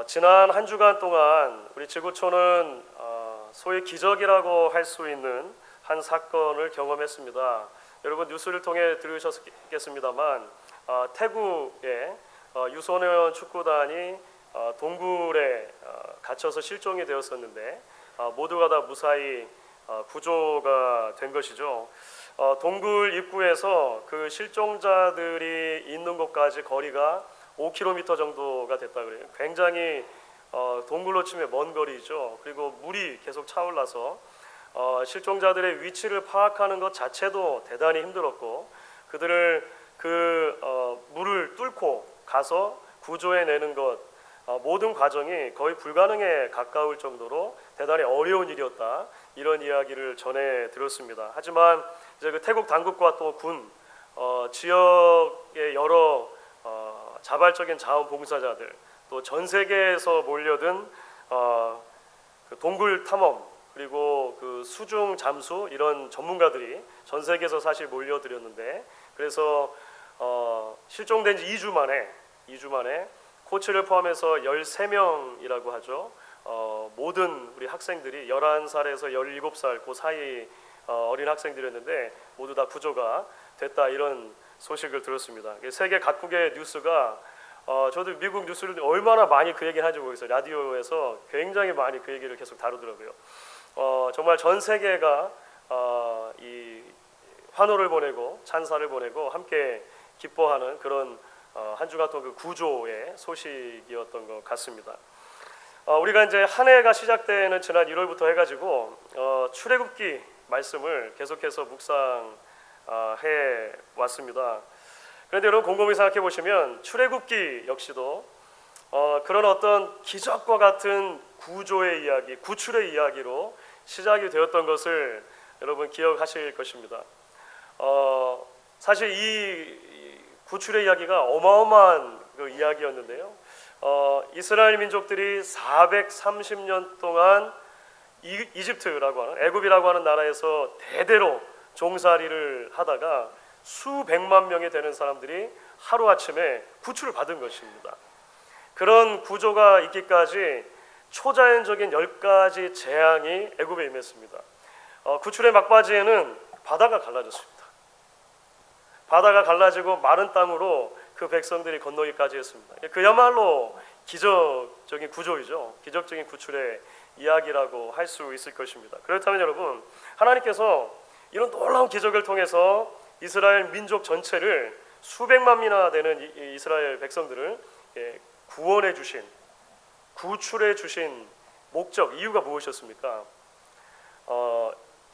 지난 한 주간 동안 우리 지구촌은 소위 기적이라고 할 수 있는 한 사건을 경험했습니다. 여러분 뉴스를 통해 들으셨겠습니다만 태국의 유소년 축구단이 동굴에 갇혀서 실종이 되었었는데 모두가 다 무사히 구조가 된 것이죠. 동굴 입구에서 그 실종자들이 있는 곳까지 거리가 5km 정도가 됐다 그래요. 굉장히 동굴로 치면 먼 거리죠. 그리고 물이 계속 차올라서 실종자들의 위치를 파악하는 것 자체도 대단히 힘들었고 그들을 물을 뚫고 가서 구조해내는 것 모든 과정이 거의 불가능에 가까울 정도로 대단히 어려운 일이었다. 이런 이야기를 전해 들었습니다. 하지만 이제 그 태국 당국과 또 군, 지역의 여러 자발적인 자원봉사자들, 또 전 세계에서 몰려든 그 동굴 탐험 그리고 그 수중 잠수 이런 전문가들이 전 세계에서 사실 몰려들었는데 그래서 실종된 지 2주 만에 코치를 포함해서 13명이라고 하죠. 모든 우리 학생들이 11살에서 17살 그 사이 어린 학생들이었는데 모두 다 구조가 됐다 이런 소식을 들었습니다. 세계 각국의 뉴스가 저도 미국 뉴스를 얼마나 많이 그 얘기를 하는지 모르겠어요. 라디오에서 굉장히 많이 그 얘기를 계속 다루더라고요. 정말 전 세계가 이 환호를 보내고 찬사를 보내고 함께 기뻐하는 그런 한 주간 동안 그 구조의 소식이었던 것 같습니다. 우리가 이제 한 해가 시작되는 지난 1월부터 해가지고 출애굽기 말씀을 계속해서 묵상해 왔습니다. 그런데 여러분 곰곰이 생각해 보시면 출애굽기 역시도 그런 어떤 기적과 같은 구조의 이야기, 구출의 이야기로 시작이 되었던 것을 여러분 기억하실 것입니다. 사실 이 구출의 이야기가 어마어마한 그 이야기였는데요. 이스라엘 민족들이 430년 동안 이집트라고 하는 애굽이라고 하는 나라에서 대대로 종살이를 하다가 수백만 명이 되는 사람들이 하루아침에 구출을 받은 것입니다. 그런 구조가 있기까지 초자연적인 10가지 재앙이 애굽에 임했습니다. 구출의 막바지에는 바다가 갈라졌습니다. 바다가 갈라지고 마른 땅으로 그 백성들이 건너기까지 했습니다. 그야말로 기적적인 구조이죠. 기적적인 구출의 이야기라고 할 수 있을 것입니다. 그렇다면 여러분 하나님께서 이런 놀라운 기적을 통해서 이스라엘 민족 전체를 수백만 명이나 되는 이스라엘 백성들을 구원해 주신 구출해 주신 목적 이유가 무엇이었습니까?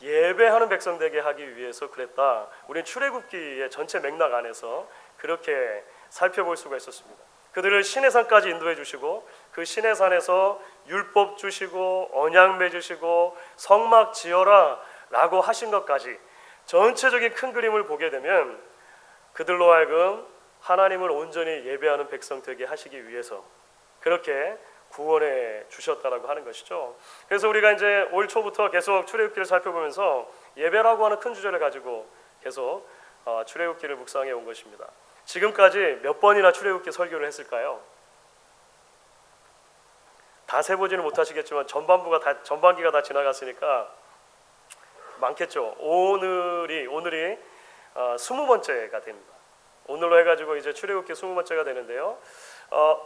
예배하는 백성 되게 하기 위해서 그랬다. 우리는 출애굽기의 전체 맥락 안에서 그렇게 살펴볼 수가 있었습니다. 그들을 시내산까지 인도해 주시고 그 시내산에서 율법 주시고 언약 맺으시고 성막 지어라 라고 하신 것까지 전체적인 큰 그림을 보게 되면 그들로 하여금 하나님을 온전히 예배하는 백성 되게 하시기 위해서 그렇게 구원해 주셨다라고 하는 것이죠. 그래서 우리가 이제 올 초부터 계속 출애굽기를 살펴보면서 예배라고 하는 큰 주제를 가지고 계속 출애굽기를 묵상해 온 것입니다. 지금까지 몇 번이나 출애굽기 설교를 했을까요? 다 세보지는 못하시겠지만 전반기가 다 지나갔으니까 많겠죠. 오늘이 20번째가 됩니다. 오늘로 해가지고 이제 출애굽기 20번째가 되는데요.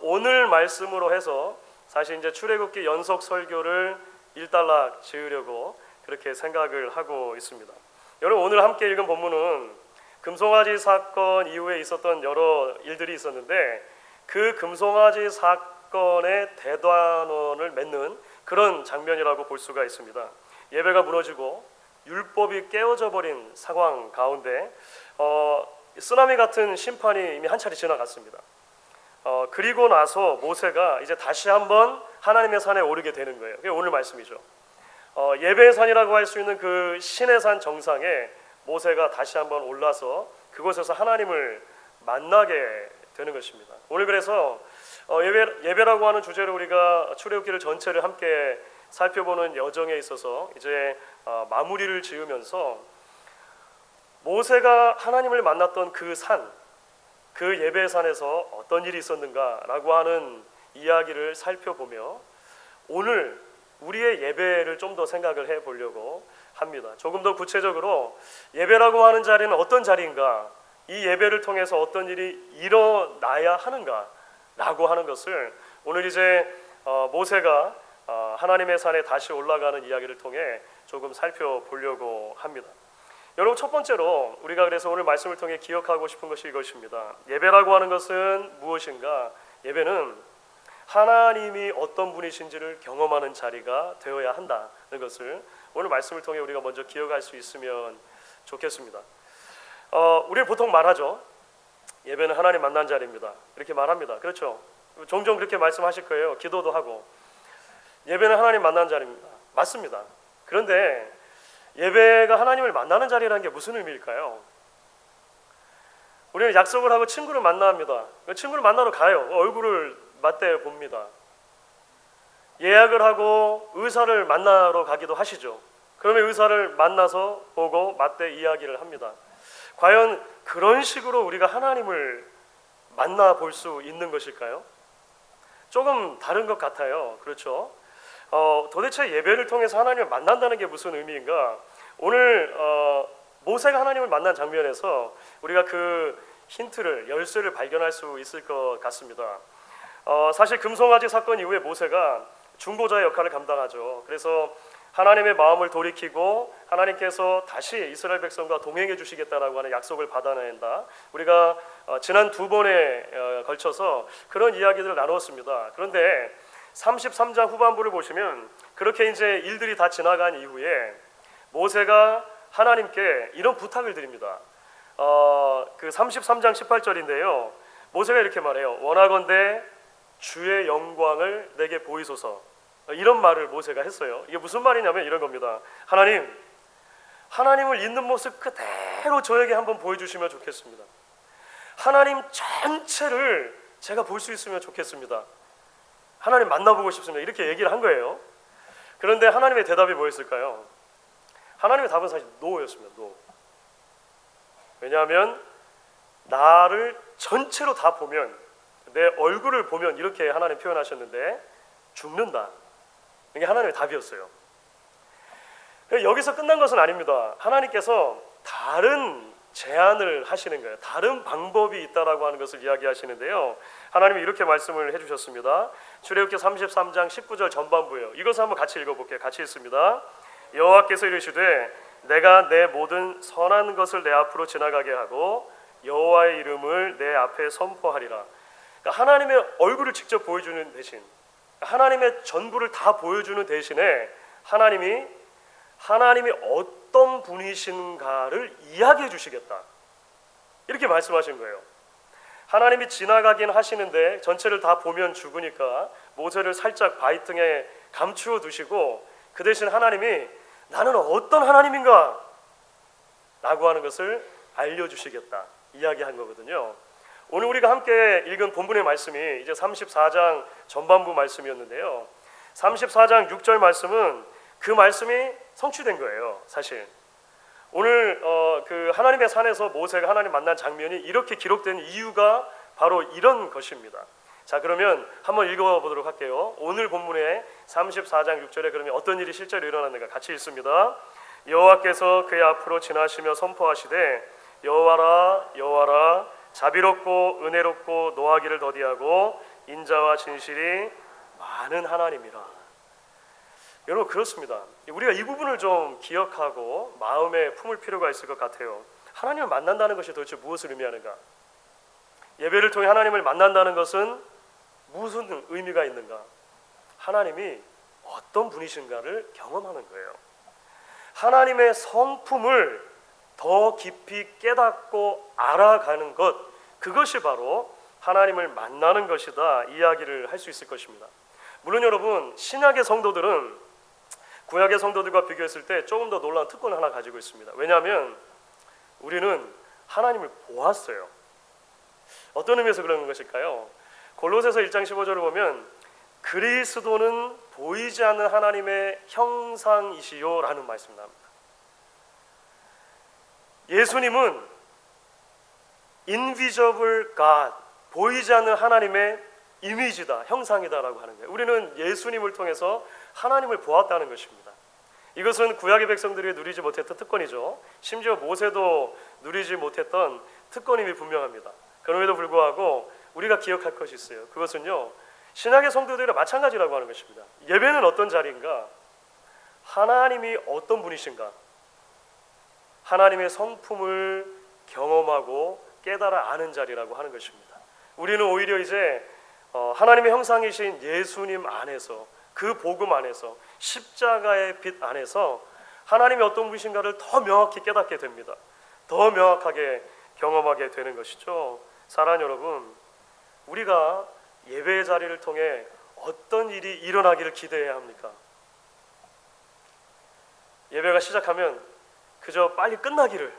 오늘 말씀으로 해서 사실 이제 출애굽기 연속 설교를 일단락 지으려고 그렇게 생각을 하고 있습니다. 여러분 오늘 함께 읽은 본문은 금송아지 사건 이후에 있었던 여러 일들이 있었는데 그 금송아지 사건의 대단원을 맺는 그런 장면이라고 볼 수가 있습니다. 예배가 무너지고 율법이 깨어져 버린 상황 가운데 쓰나미 같은 심판이 이미 한 차례 지나갔습니다. 그리고 나서 모세가 이제 다시 한번 하나님의 산에 오르게 되는 거예요. 그게 오늘 말씀이죠. 예배의 산이라고 할 수 있는 그 시내산 정상에 모세가 다시 한번 올라서 그곳에서 하나님을 만나게 되는 것입니다. 오늘 그래서 예배라고 하는 주제로 우리가 출애굽기를 전체를 함께 살펴보는 여정에 있어서 이제 마무리를 지으면서 모세가 하나님을 만났던 그 산, 그 예배의 산에서 어떤 일이 있었는가라고 하는 이야기를 살펴보며 오늘 우리의 예배를 좀 더 생각을 해보려고 합니다. 조금 더 구체적으로 예배라고 하는 자리는 어떤 자리인가, 이 예배를 통해서 어떤 일이 일어나야 하는가 라고 하는 것을 오늘 이제 모세가 하나님의 산에 다시 올라가는 이야기를 통해 조금 살펴보려고 합니다. 여러분, 첫 번째로 우리가 그래서 오늘 말씀을 통해 기억하고 싶은 것이 이것입니다. 예배라고 하는 것은 무엇인가? 예배는 하나님이 어떤 분이신지를 경험하는 자리가 되어야 한다는 것을 오늘 말씀을 통해 우리가 먼저 기억할 수 있으면 좋겠습니다. 우리는 보통 말하죠. 예배는 하나님 만난 자리입니다. 이렇게 말합니다. 그렇죠? 종종 그렇게 말씀하실 거예요. 기도도 하고. 예배는 하나님 만난 자리입니다. 맞습니다. 그런데 예배가 하나님을 만나는 자리라는 게 무슨 의미일까요? 우리는 약속을 하고 친구를 만납니다. 친구를 만나러 가요. 얼굴을 맞대 봅니다. 예약을 하고 의사를 만나러 가기도 하시죠. 그러면 의사를 만나서 보고 맞대 이야기를 합니다. 과연 그런 식으로 우리가 하나님을 만나볼 수 있는 것일까요? 조금 다른 것 같아요. 그렇죠? 도대체 예배를 통해서 하나님을 만난다는 게 무슨 의미인가? 오늘 모세가 하나님을 만난 장면에서 우리가 그 힌트를, 열쇠를 발견할 수 있을 것 같습니다. 사실 금송아지 사건 이후에 모세가 중보자의 역할을 감당하죠. 그래서 하나님의 마음을 돌이키고 하나님께서 다시 이스라엘 백성과 동행해 주시겠다라고 하는 약속을 받아낸다. 우리가 지난 두 번에 걸쳐서 그런 이야기들을 나누었습니다. 그런데 33장 후반부를 보시면 그렇게 이제 일들이 다 지나간 이후에 모세가 하나님께 이런 부탁을 드립니다. 그 33장 18절인데요. 모세가 이렇게 말해요. 원하건대 주의 영광을 내게 보이소서. 이런 말을 모세가 했어요. 이게 무슨 말이냐면 이런 겁니다. 하나님을 있는 모습 그대로 저에게 한번 보여주시면 좋겠습니다. 하나님 전체를 제가 볼 수 있으면 좋겠습니다. 하나님 만나보고 싶습니다. 이렇게 얘기를 한 거예요. 그런데 하나님의 대답이 뭐였을까요? 하나님의 답은 사실 노였습니다. 노. 왜냐하면 나를 전체로 다 보면, 내 얼굴을 보면, 이렇게 하나님 표현하셨는데 죽는다. 이게 하나님의 답이었어요. 여기서 끝난 것은 아닙니다. 하나님께서 다른 제안을 하시는 거예요. 다른 방법이 있다라고 하는 것을 이야기하시는데요. 하나님이 이렇게 말씀을 해주셨습니다. 출애굽기 33장 19절 전반부예요. 이것을 한번 같이 읽어볼게요. 같이 읽습니다. 여호와께서 이르시되 내가 내 모든 선한 것을 내 앞으로 지나가게 하고 여호와의 이름을 내 앞에 선포하리라. 그러니까 하나님의 얼굴을 직접 보여주는 대신, 하나님의 전부를 다 보여주는 대신에 하나님이 어떤 분이신가를 이야기해 주시겠다. 이렇게 말씀하신 거예요. 하나님이 지나가긴 하시는데 전체를 다 보면 죽으니까 모세를 살짝 바위등에 감추어 두시고 그 대신 하나님이 나는 어떤 하나님인가? 라고 하는 것을 알려주시겠다. 이야기한 거거든요. 오늘 우리가 함께 읽은 본문의 말씀이 이제 34장 전반부 말씀이었는데요. 34장 6절 말씀은 그 말씀이 성취된 거예요. 사실 오늘 그 하나님의 산에서 모세가 하나님 만난 장면이 이렇게 기록된 이유가 바로 이런 것입니다. 자, 그러면 한번 읽어보도록 할게요. 오늘 본문의 34장 6절에 그러면 어떤 일이 실제로 일어났는가 같이 읽습니다. 여호와께서 그의 앞으로 지나시며 선포하시되 여호와라 여호와라 자비롭고 은혜롭고 노하기를 더디하고 인자와 진실이 많은 하나님이라. 여러분, 그렇습니다. 우리가 이 부분을 좀 기억하고 마음에 품을 필요가 있을 것 같아요. 하나님을 만난다는 것이 도대체 무엇을 의미하는가? 예배를 통해 하나님을 만난다는 것은 무슨 의미가 있는가? 하나님이 어떤 분이신가를 경험하는 거예요. 하나님의 성품을 더 깊이 깨닫고 알아가는 것, 그것이 바로 하나님을 만나는 것이다 이야기를 할 수 있을 것입니다. 물론 여러분, 신약의 성도들은 구약의 성도들과 비교했을 때 조금 더 놀라운 특권을 하나 가지고 있습니다. 왜냐하면 우리는 하나님을 보았어요. 어떤 의미에서 그런 것일까요? 골로새서 1장 15절을 보면 그리스도는 보이지 않는 하나님의 형상이시요 라는 말씀이 나옵니다. 예수님은 invisible God, 보이지 않는 하나님의 이미지다, 형상이다라고 하는 거예요. 우리는 예수님을 통해서 하나님을 보았다는 것입니다. 이것은 구약의 백성들이 누리지 못했던 특권이죠. 심지어 모세도 누리지 못했던 특권임이 분명합니다. 그럼에도 불구하고 우리가 기억할 것이 있어요. 그것은요, 신약의 성도들이랑 마찬가지라고 하는 것입니다. 예배는 어떤 자리인가? 하나님이 어떤 분이신가? 하나님의 성품을 경험하고 깨달아 아는 자리라고 하는 것입니다. 우리는 오히려 이제 하나님의 형상이신 예수님 안에서, 그 복음 안에서, 십자가의 빛 안에서 하나님이 어떤 분이신가를 더 명확히 깨닫게 됩니다. 더 명확하게 경험하게 되는 것이죠. 사랑하는 여러분, 우리가 예배의 자리를 통해 어떤 일이 일어나기를 기대해야 합니까? 예배가 시작하면 그저 빨리 끝나기를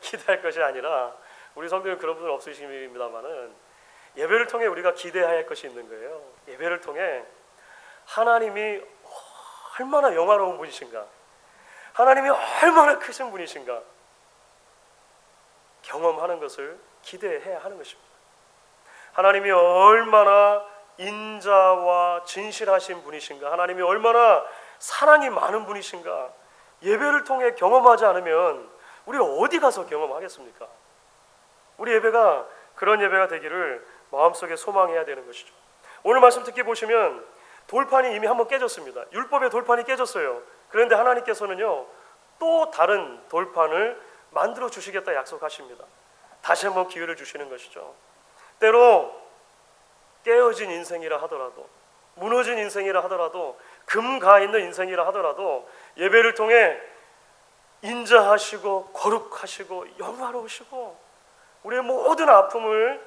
기대할 것이 아니라, 우리 성도님 그런 분은 없으십니다만은 예배를 통해 우리가 기대해야 할 것이 있는 거예요. 예배를 통해 하나님이 얼마나 영화로운 분이신가, 하나님이 얼마나 크신 분이신가 경험하는 것을 기대해야 하는 것입니다. 하나님이 얼마나 인자와 진실하신 분이신가, 하나님이 얼마나 사랑이 많은 분이신가, 예배를 통해 경험하지 않으면 우리가 어디 가서 경험하겠습니까? 우리 예배가 그런 예배가 되기를 마음속에 소망해야 되는 것이죠. 오늘 말씀 특히 보시면 돌판이 이미 한번 깨졌습니다. 율법의 돌판이 깨졌어요. 그런데 하나님께서는요, 또 다른 돌판을 만들어 주시겠다 약속하십니다. 다시 한번 기회를 주시는 것이죠. 때로 깨어진 인생이라 하더라도, 무너진 인생이라 하더라도, 금가 있는 인생이라 하더라도 예배를 통해 인자하시고 거룩하시고 영화로우시고 우리의 모든 아픔을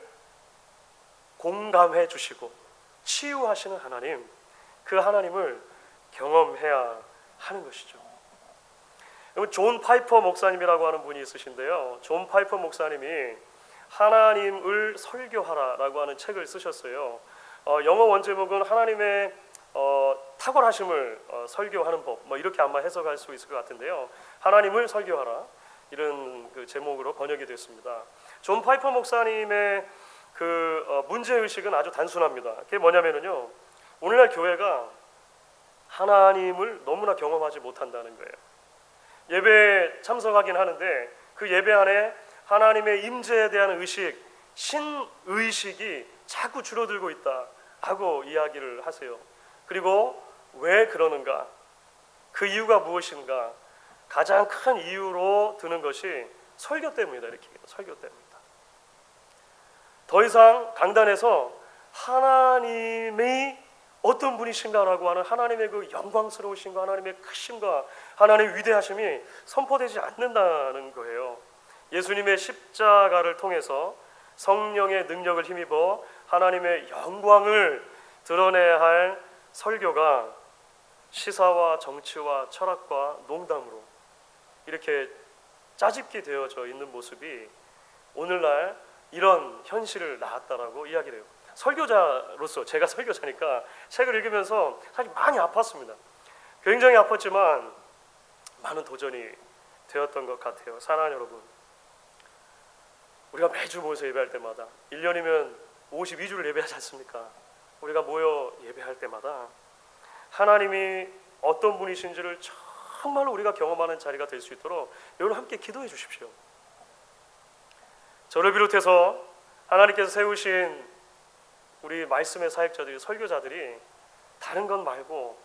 공감해 주시고 치유하시는 하나님, 그 하나님을 경험해야 하는 것이죠. 존 파이퍼 목사님이라고 하는 분이 있으신데요, 존 파이퍼 목사님이 하나님을 설교하라라고 하는 책을 쓰셨어요. 영어 원제목은 하나님의 탁월하심을 설교하는 법, 이렇게 아마 해석할 수 있을 것 같은데요, 하나님을 설교하라, 이런 그 제목으로 번역이 됐습니다. 존 파이퍼 목사님의 그 문제의식은 아주 단순합니다. 그게 뭐냐면요, 오늘날 교회가 하나님을 너무나 경험하지 못한다는 거예요. 예배에 참석하긴 하는데 그 예배 안에 하나님의 임재에 대한 의식, 신의식이 자꾸 줄어들고 있다 하고 이야기를 하세요. 그리고 왜 그러는가, 그 이유가 무엇인가, 가장 큰 이유로 드는 것이 설교 때문이다, 이렇게 얘기해요. 설교 때문이다. 더 이상 강단에서 하나님이 어떤 분이신가라고 하는 하나님의 그 영광스러우신가, 하나님의 크심과 하나님의 위대하심이 선포되지 않는다는 거예요. 예수님의 십자가를 통해서 성령의 능력을 힘입어 하나님의 영광을 드러내야 할 설교가 시사와 정치와 철학과 농담으로 이렇게 짜집게 되어져 있는 모습이 오늘날 이런 현실을 낳았다라고 이야기를 해요. 설교자로서, 제가 설교자니까 책을 읽으면서 사실 많이 아팠습니다. 굉장히 아팠지만 많은 도전이 되었던 것 같아요. 사랑하는 여러분, 우리가 매주 모여서 예배할 때마다 1년이면 52주를 예배하지 않습니까? 우리가 모여 예배할 때마다 하나님이 어떤 분이신지를 정말로 우리가 경험하는 자리가 될 수 있도록 여러분 함께 기도해 주십시오. 저를 비롯해서 하나님께서 세우신 우리 말씀의 사역자들이, 설교자들이 다른 것 말고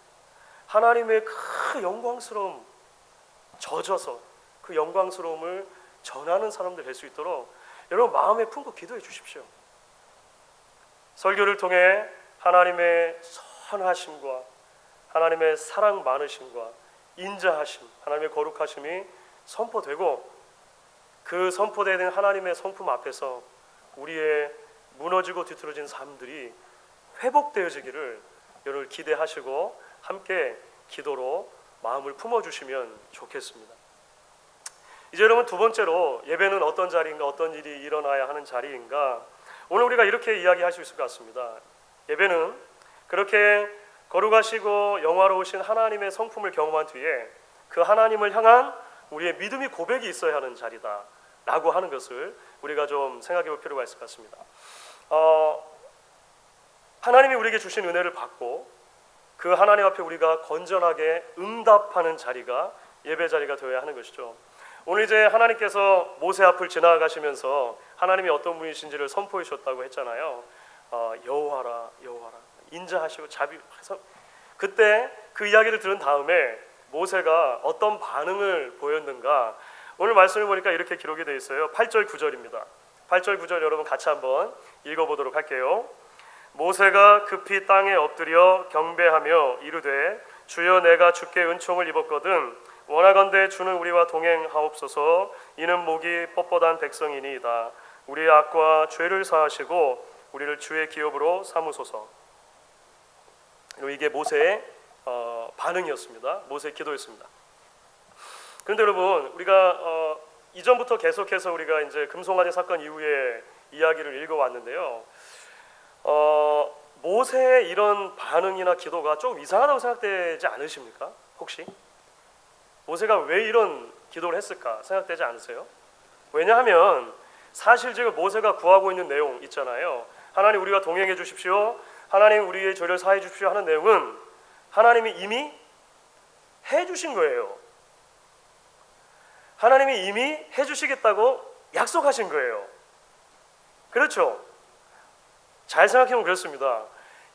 하나님의 그 영광스러움 젖어서 그 영광스러움을 전하는 사람들 될 수 있도록 여러분 마음에 품고 기도해 주십시오. 설교를 통해 하나님의 선하심과 하나님의 사랑 많으심과 인자하심, 하나님의 거룩하심이 선포되고 그 선포되는 하나님의 성품 앞에서 우리의 무너지고 뒤틀어진 삶들이 회복되어지기를 여러분 기대하시고 함께 기도로 마음을 품어주시면 좋겠습니다. 이제 여러분 두 번째로 예배는 어떤 자리인가, 어떤 일이 일어나야 하는 자리인가, 오늘 우리가 이렇게 이야기할 수 있을 것 같습니다. 예배는 그렇게 거룩하시고 영화로우신 하나님의 성품을 경험한 뒤에 그 하나님을 향한 우리의 믿음의 고백이 있어야 하는 자리다 라고 하는 것을 우리가 좀 생각해 볼 필요가 있을 것 같습니다. 하나님이 우리에게 주신 은혜를 받고 그 하나님 앞에 우리가 건전하게 응답하는 자리가 예배 자리가 되어야 하는 것이죠. 오늘 이제 하나님께서 모세 앞을 지나가시면서 하나님이 어떤 분이신지를 선포해 주셨다고 했잖아요. 여호와라 여호와라 인자하시고 자비해서 그때 그 이야기를 들은 다음에 모세가 어떤 반응을 보였는가 오늘 말씀을 보니까 이렇게 기록이 되어 있어요. 8절 9절입니다. 8절 9절 여러분 같이 한번 읽어보도록 할게요. 모세가 급히 땅에 엎드려 경배하며 이르되 주여 내가 주께 은총을 입었거든 원하건대 주는 우리와 동행하옵소서 이는 목이 뻣뻣한 백성이니이다. 우리의 악과 죄를 사하시고 우리를 주의 기업으로 삼으소서. 이게 모세의 반응이었습니다. 모세의 기도였습니다. 그런데 여러분 우리가 이전부터 계속해서 우리가 이제 금송아지 사건 이후에 이야기를 읽어왔는데요. 모세의 이런 반응이나 기도가 좀 이상하다고 생각되지 않으십니까? 혹시? 모세가 왜 이런 기도를 했을까 생각되지 않으세요? 왜냐하면 사실 지금 모세가 구하고 있는 내용 있잖아요. 하나님 우리가 동행해 주십시오. 하나님 우리의 죄를 사해 주십시오 하는 내용은 하나님이 이미 해주신 거예요. 하나님이 이미 해주시겠다고 약속하신 거예요. 그렇죠? 잘 생각해보면 그렇습니다.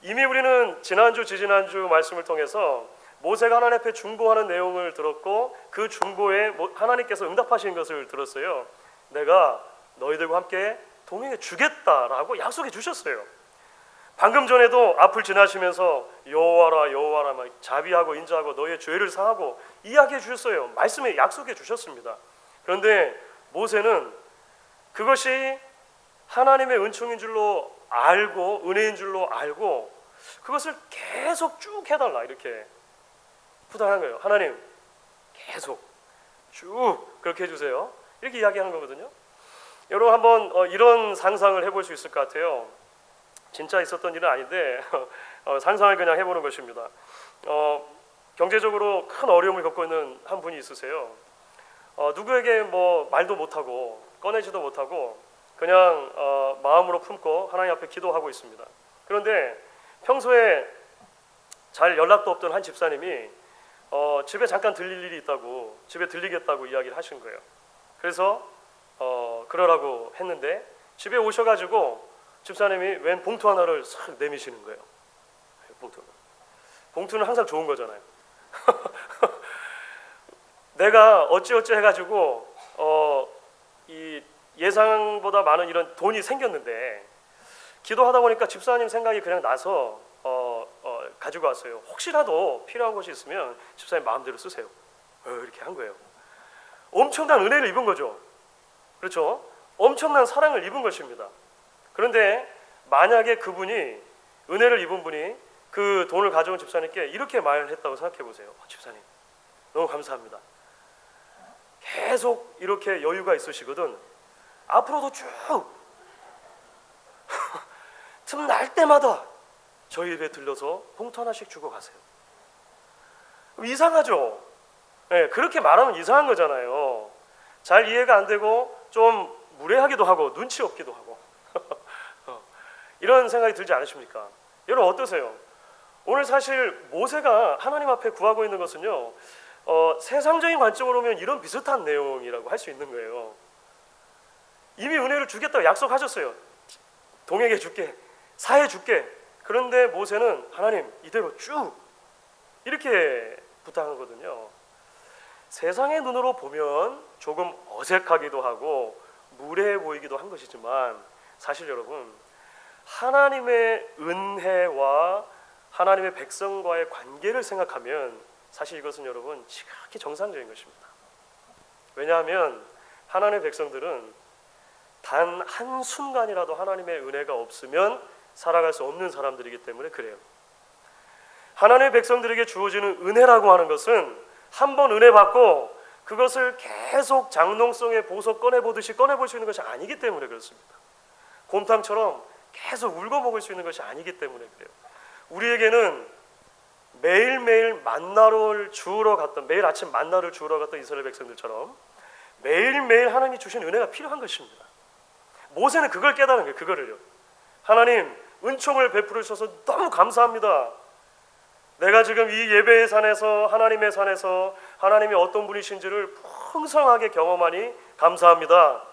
이미 우리는 지난주 지지난주 말씀을 통해서 모세가 하나님 앞에 중보하는 내용을 들었고 그 중보에 하나님께서 응답하신 것을 들었어요. 내가 너희들과 함께 동행해 주겠다라고 약속해 주셨어요. 방금 전에도 앞을 지나시면서 여호와라 여호와라 막 자비하고 인자하고 너희의 죄를 사하고 이야기해 주셨어요. 말씀에 약속해 주셨습니다. 그런데 모세는 그것이 하나님의 은총인 줄로 알고 은혜인 줄로 알고 그것을 계속 쭉 해달라 이렇게 부탁한 거예요. 하나님 계속 쭉 그렇게 해주세요. 이렇게 이야기하는 거거든요. 여러분 한번 이런 상상을 해볼 수 있을 것 같아요. 진짜 있었던 일은 아닌데 상상을 그냥 해보는 것입니다. 경제적으로 큰 어려움을 겪고 있는 한 분이 있으세요. 누구에게 뭐 말도 못하고 꺼내지도 못하고 그냥 마음으로 품고 하나님 앞에 기도하고 있습니다. 그런데 평소에 잘 연락도 없던 한 집사님이 집에 잠깐 들릴 일이 있다고 집에 들리겠다고 이야기를 하신 거예요. 그래서 그러라고 했는데 집에 오셔가지고 집사님이 웬 봉투 하나를 싹 내미시는 거예요. 봉투는 항상 좋은 거잖아요. 내가 어찌어찌 해가지고 이 예상보다 많은 이런 돈이 생겼는데 기도하다 보니까 집사님 생각이 그냥 나서 가지고 왔어요. 혹시라도 필요한 것이 있으면 집사님 마음대로 쓰세요. 이렇게 한 거예요. 엄청난 은혜를 입은 거죠. 그렇죠? 엄청난 사랑을 입은 것입니다. 그런데 만약에 그분이 은혜를 입은 분이 그 돈을 가져온 집사님께 이렇게 말을 했다고 생각해 보세요. 집사님 너무 감사합니다. 계속 이렇게 여유가 있으시거든. 앞으로도 쭉 틈날 때마다 저희 집에 들려서 봉투 하나씩 주고 가세요. 이상하죠? 네, 그렇게 말하면 이상한 거잖아요. 잘 이해가 안 되고 좀 무례하기도 하고 눈치 없기도 하고 이런 생각이 들지 않으십니까? 여러분 어떠세요? 오늘 사실 모세가 하나님 앞에 구하고 있는 것은요 세상적인 관점으로 보면 이런 비슷한 내용이라고 할 수 있는 거예요. 이미 은혜를 주겠다고 약속하셨어요. 동행해 줄게, 사해 줄게. 그런데 모세는 하나님 이대로 쭉 이렇게 부탁하거든요. 세상의 눈으로 보면 조금 어색하기도 하고 무례해 보이기도 한 것이지만 사실 여러분 하나님의 은혜와 하나님의 백성과의 관계를 생각하면 사실 이것은 여러분 지극히 정상적인 것입니다. 왜냐하면 하나님의 백성들은 단 한순간이라도 하나님의 은혜가 없으면 살아갈 수 없는 사람들이기 때문에 그래요. 하나님의 백성들에게 주어지는 은혜라고 하는 것은 한 번 은혜 받고 그것을 계속 장롱성에 보석 꺼내보듯이 꺼내볼 수 있는 것이 아니기 때문에 그렇습니다. 곰탕처럼 계속 울고 먹을 수 있는 것이 아니기 때문에 그래요. 우리에게는 매일매일 만나를 주우러 갔던 매일 아침 만나를 주우러 갔던 이스라엘 백성들처럼 매일매일 하나님이 주신 은혜가 필요한 것입니다. 모세는 그걸 깨달은 거예요. 그거를요. 하나님 은총을 베풀어 주셔서 너무 감사합니다. 내가 지금 이 예배의 산에서 하나님의 산에서 하나님이 어떤 분이신지를 풍성하게 경험하니 감사합니다.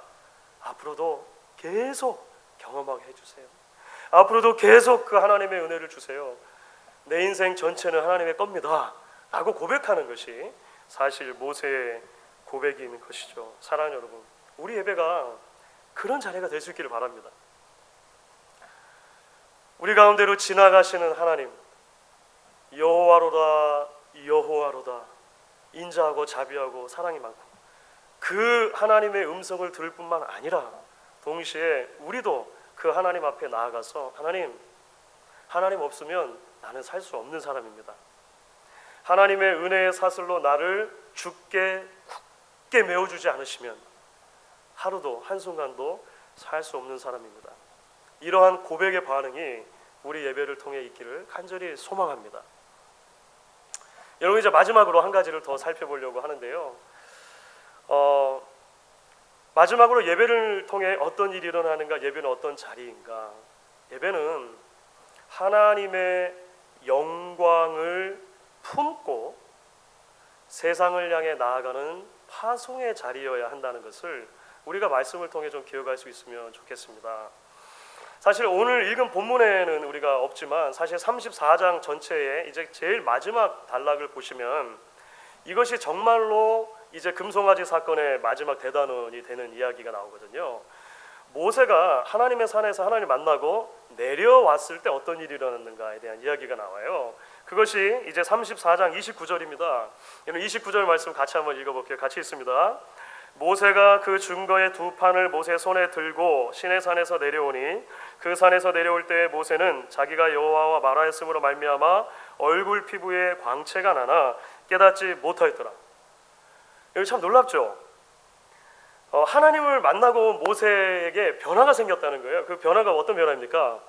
앞으로도 계속 경험하게 해주세요. 앞으로도 계속 그 하나님의 은혜를 주세요. 내 인생 전체는 하나님의 겁니다 라고 고백하는 것이 사실 모세의 고백인 것이죠. 사랑하는 여러분, 우리 예배가 그런 자리가 될 수 있기를 바랍니다. 우리 가운데로 지나가시는 하나님, 여호와로다 여호와로다, 인자하고 자비하고 사랑이 많고, 그 하나님의 음성을 들을 뿐만 아니라 동시에 우리도 그 하나님 앞에 나아가서 하나님 없으면 나는 살 수 없는 사람입니다. 하나님의 은혜의 사슬로 나를 굳게 메어주지 않으시면 하루도 한순간도 살 수 없는 사람입니다. 이러한 고백의 반응이 우리 예배를 통해 있기를 간절히 소망합니다. 여러분, 이제 마지막으로 한 가지를 더 살펴보려고 하는데요. 마지막으로 예배를 통해 어떤 일이 일어나는가, 예배는 어떤 자리인가. 예배는 하나님의 영광을 품고 세상을 향해 나아가는 파송의 자리여야 한다는 것을 우리가 말씀을 통해 좀 기억할 수 있으면 좋겠습니다. 사실 오늘 읽은 본문에는 우리가 없지만 사실 34장 전체에 이제 제일 마지막 단락을 보시면 이것이 정말로 이제 금송아지 사건의 마지막 대단원이 되는 이야기가 나오거든요. 모세가 하나님의 산에서 하나님을 만나고 내려왔을 때 어떤 일이 일어났는가에 대한 이야기가 나와요. 그것이 이제 34장 29절입니다. 29절 말씀 같이 한번 읽어볼게요. 같이 읽습니다. 모세가 그 증거의 두 판을 모세 손에 들고 시내산에서 내려오니 그 산에서 내려올 때 모세는 자기가 여호와와 말하였으므로 말미암아 얼굴 피부에 광채가 나나 깨닫지 못하였더라. 여기 참 놀랍죠? 하나님을 만나고 모세에게 변화가 생겼다는 거예요. 그 변화가 어떤 변화입니까?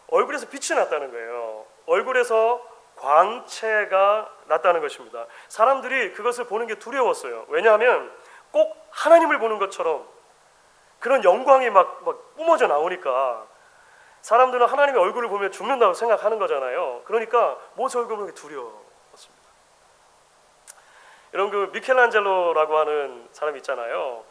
얼굴에서 빛이 났다는 거예요. 얼굴에서 광채가 났다는 것입니다. 사람들이 그것을 보는 게 두려웠어요. 왜냐하면 꼭 하나님을 보는 것처럼 그런 영광이 막 뿜어져 나오니까 사람들은 하나님의 얼굴을 보면 죽는다고 생각하는 거잖아요. 그러니까 모세 얼굴 보는 게 두려웠습니다. 여러분, 그 미켈란젤로라고 하는 사람 있잖아요.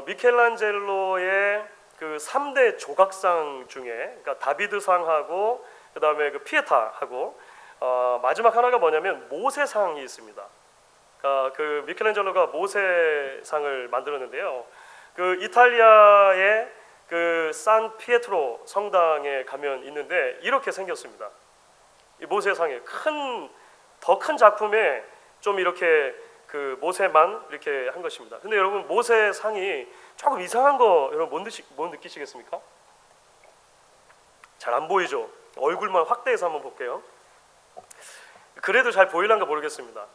미켈란젤로의 그 3대 조각상 중에, 그러니까 다비드상하고 그 다음에 그 피에타하고 마지막 하나가 뭐냐면 모세상이 있습니다. 그 미켈란젤로가 모세상을 만들었는데요. 그 이탈리아의 그 산 피에트로 성당에 가면 있는데 이렇게 생겼습니다. 이 모세상에 더 큰 작품에 좀 이렇게 그 모세만 이렇게 한 것입니다. 근데 여러분, 모세상이 조금 이상한 거 여러분 못 느끼시겠습니까? 잘 안 보이죠? 얼굴만 확대해서 한번 볼게요. 그래도 잘 보일란가 모르겠습니다.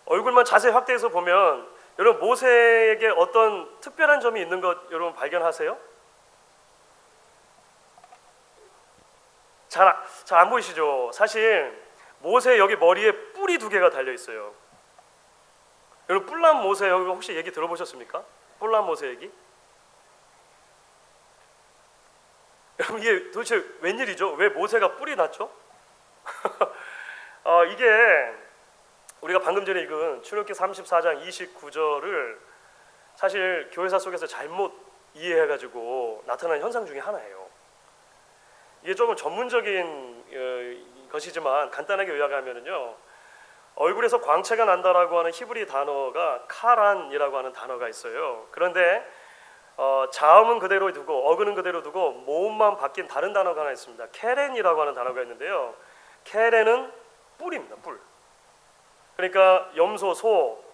얼굴만 자세히 확대해서 보면 여러분, 모세에게 어떤 특별한 점이 있는 것 여러분 발견하세요? 잘 안 보이시죠? 사실 모세 여기 머리에 뿔이 2개가 달려 있어요. 여러분, 뿔난 모세 여기 혹시 얘기 들어보셨습니까? 뿔난 모세 얘기? 여러분, 이게 도대체 웬일이죠? 왜 모세가 뿔이 났죠? 이게 우리가 방금 전에 읽은 출애굽기 34장 29절을 사실 교회사 속에서 잘못 이해해가지고 나타난 현상 중에 하나예요. 이게 조금 전문적인 것이지만 간단하게 요약하면은요, 얼굴에서 광채가 난다라고 하는 히브리 단어가 카란이라고 하는 단어가 있어요. 그런데 자음은 그대로 두고 어근은 그대로 두고 모음만 바뀐 다른 단어가 하나 있습니다. 케렌이라고 하는 단어가 있는데요. 케렌은 뿔입니다. 뿔. 그러니까 염소, 소,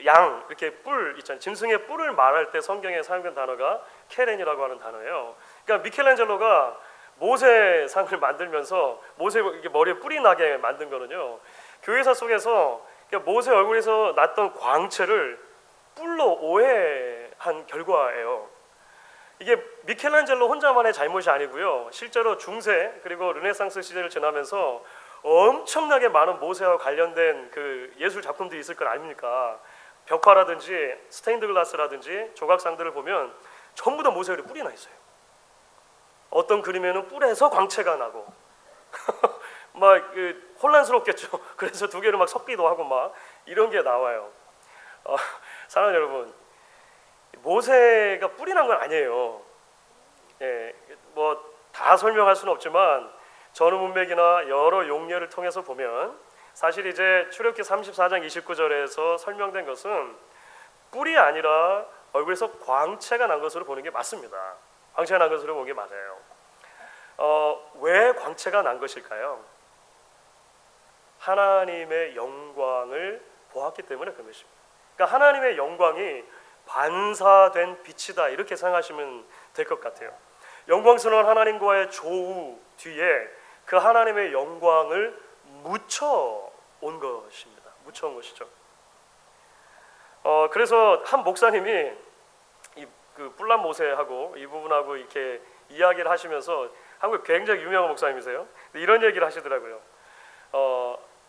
양 이렇게 뿔 있잖아요. 짐승의 뿔을 말할 때 성경에 사용된 단어가 케렌이라고 하는 단어예요. 그러니까 미켈란젤로가 모세상을 만들면서 모세 머리에 뿔이 나게 만든 거는요, 교회사 속에서 모세 얼굴에서 났던 광채를 뿔로 오해한 결과예요. 이게 미켈란젤로 혼자만의 잘못이 아니고요. 실제로 중세 그리고 르네상스 시대를 지나면서 엄청나게 많은 모세와 관련된 그 예술 작품들이 있을 걸 아닙니까? 벽화라든지 스테인드 글라스라든지 조각상들을 보면 전부 다 모세 얼굴에 뿔이 나 있어요. 어떤 그림에는 뿔에서 광채가 나고 막 혼란스럽겠죠. 그래서 두 개를 막 섞기도 하고 막 이런 게 나와요. 사랑하는 여러분, 모세가 뿔이 난 건 아니에요. 예, 뭐 다 설명할 수는 없지만 전후 문맥이나 여러 용례를 통해서 보면 사실 이제 출애굽기 34장 29절에서 설명된 것은 뿔이 아니라 얼굴에서 광채가 난 것으로 보는 게 맞습니다. 광채가 난 것으로 보는 게 맞아요. 왜 광채가 난 것일까요? 하나님의 영광을 보았기 때문에 그런 것입니다. 그러니까 하나님의 영광이 반사된 빛이다 이렇게 생각하시면 될 것 같아요. 영광스러운 하나님과의 조우 뒤에 그 하나님의 영광을 묻혀 온 것입니다. 묻혀 온 것이죠. 그래서 한 목사님이 그 뿔난 모세하고 이 부분하고 이렇게 이야기를 하시면서 한국 굉장히 유명한 목사님이세요. 이런 얘기를 하시더라고요.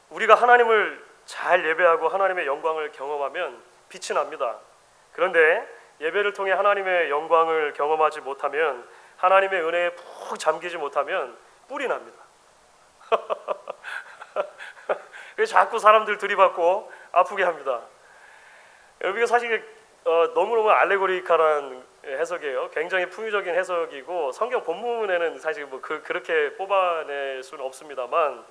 우리가 하나님을 잘 예배하고 하나님의 영광을 경험하면 빛이 납니다. 그런데 예배를 통해 하나님의 영광을 경험하지 못하면, 하나님의 은혜에 푹 잠기지 못하면 뿔이 납니다. 그래서 자꾸 사람들 들이받고 아프게 합니다. 여러분, 이거 사실 너무너무 알레고리컬한 해석이에요. 굉장히 풍유적인 해석이고 성경 본문에는 사실 뭐 그렇게 뽑아낼 수는 없습니다만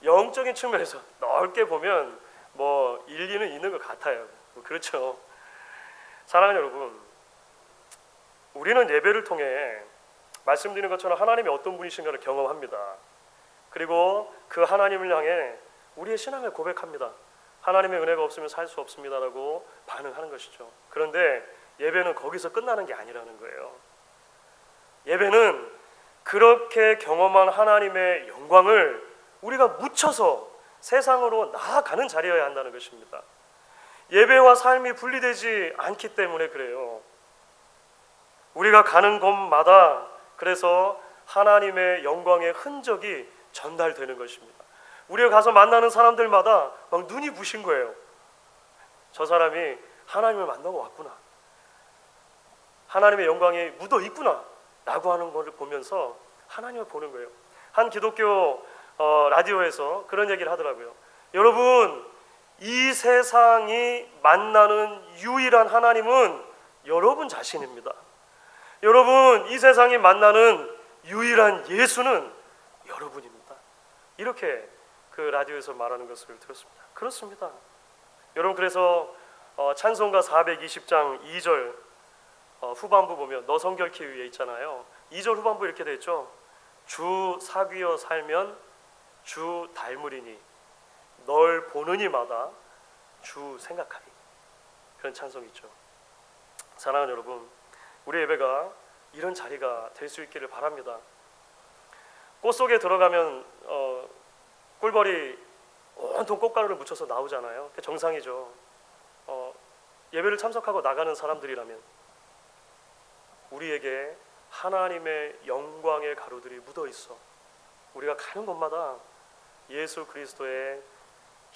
영적인 측면에서 넓게 보면 뭐 일리는 있는 것 같아요. 그렇죠. 사랑하는 여러분, 우리는 예배를 통해 말씀드린 것처럼 하나님이 어떤 분이신가를 경험합니다. 그리고 그 하나님을 향해 우리의 신앙을 고백합니다. 하나님의 은혜가 없으면 살 수 없습니다라고 반응하는 것이죠. 그런데 예배는 거기서 끝나는 게 아니라는 거예요. 예배는 그렇게 경험한 하나님의 영광을 우리가 묻혀서 세상으로 나아가는 자리여야 한다는 것입니다. 예배와 삶이 분리되지 않기 때문에 그래요. 우리가 가는 곳마다 그래서 하나님의 영광의 흔적이 전달되는 것입니다. 우리가 가서 만나는 사람들마다 막 눈이 부신 거예요. 저 사람이 하나님을 만나고 왔구나, 하나님의 영광이 묻어 있구나 라고 하는 것을 보면서 하나님을 보는 거예요. 한 기독교 라디오에서 그런 얘기를 하더라고요. 여러분, 이 세상이 만나는 유일한 하나님은 여러분 자신입니다. 여러분, 이 세상이 만나는 유일한 예수는 여러분입니다. 이렇게 그 라디오에서 말하는 것을 들었습니다. 그렇습니다. 여러분, 그래서 찬송가 420장 2절 후반부 보면 너 성결케 위에 있잖아요. 2절 후반부 이렇게 되어 있죠. 주 사귀어 살면 주 닮으리니 널 보는 이마다 주 생각하리. 그런 찬송이 있죠. 사랑하는 여러분, 우리 예배가 이런 자리가 될 수 있기를 바랍니다. 꽃 속에 들어가면 꿀벌이 온통 꽃가루를 묻혀서 나오잖아요. 그게 정상이죠. 예배를 참석하고 나가는 사람들이라면 우리에게 하나님의 영광의 가루들이 묻어 있어 우리가 가는 곳마다 예수 그리스도의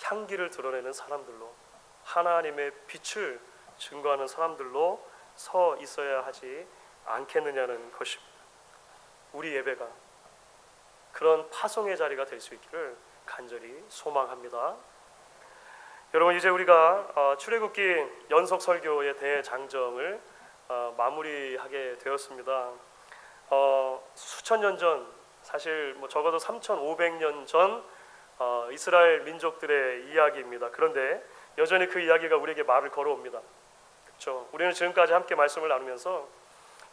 향기를 드러내는 사람들로, 하나님의 빛을 증거하는 사람들로 서 있어야 하지 않겠느냐는 것입니다. 우리 예배가 그런 파송의 자리가 될 수 있기를 간절히 소망합니다. 여러분, 이제 우리가 출애굽기 연속 설교의 대장정을 마무리하게 되었습니다. 수천 년 전, 사실 뭐 적어도 3,500년 전 이스라엘 민족들의 이야기입니다. 그런데 여전히 그 이야기가 우리에게 말을 걸어옵니다. 그렇죠? 우리는 지금까지 함께 말씀을 나누면서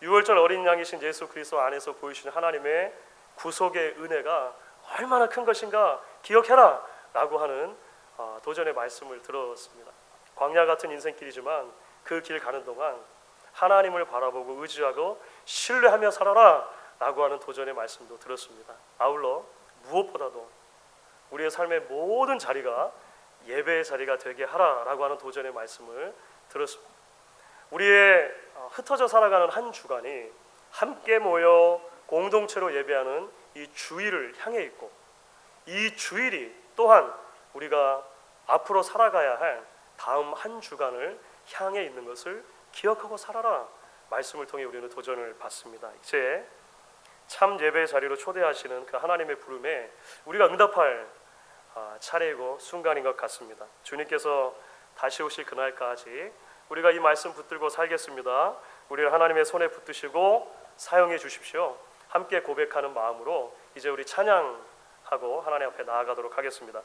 유월절 어린 양이신 예수 그리스도 안에서 보이시는 하나님의 구속의 은혜가 얼마나 큰 것인가 기억해라 라고 하는 도전의 말씀을 들었습니다. 광야 같은 인생길이지만 그 길 가는 동안 하나님을 바라보고 의지하고 신뢰하며 살아라 라고 하는 도전의 말씀도 들었습니다. 아울러 무엇보다도 우리의 삶의 모든 자리가 예배의 자리가 되게 하라라고 하는 도전의 말씀을 들었습니다. 우리의 흩어져 살아가는 한 주간이 함께 모여 공동체로 예배하는 이 주일을 향해 있고, 이 주일이 또한 우리가 앞으로 살아가야 할 다음 한 주간을 향해 있는 것을 기억하고 살아라 말씀을 통해 우리는 도전을 받습니다. 이제 참 예배의 자리로 초대하시는 그 하나님의 부름에 우리가 응답할 차례이고 순간인 것 같습니다. 주님께서 다시 오실 그날까지 우리가 이 말씀 붙들고 살겠습니다. 우리를 하나님의 손에 붙드시고 사용해 주십시오. 함께 고백하는 마음으로 이제 우리 찬양하고 하나님 앞에 나아가도록 하겠습니다.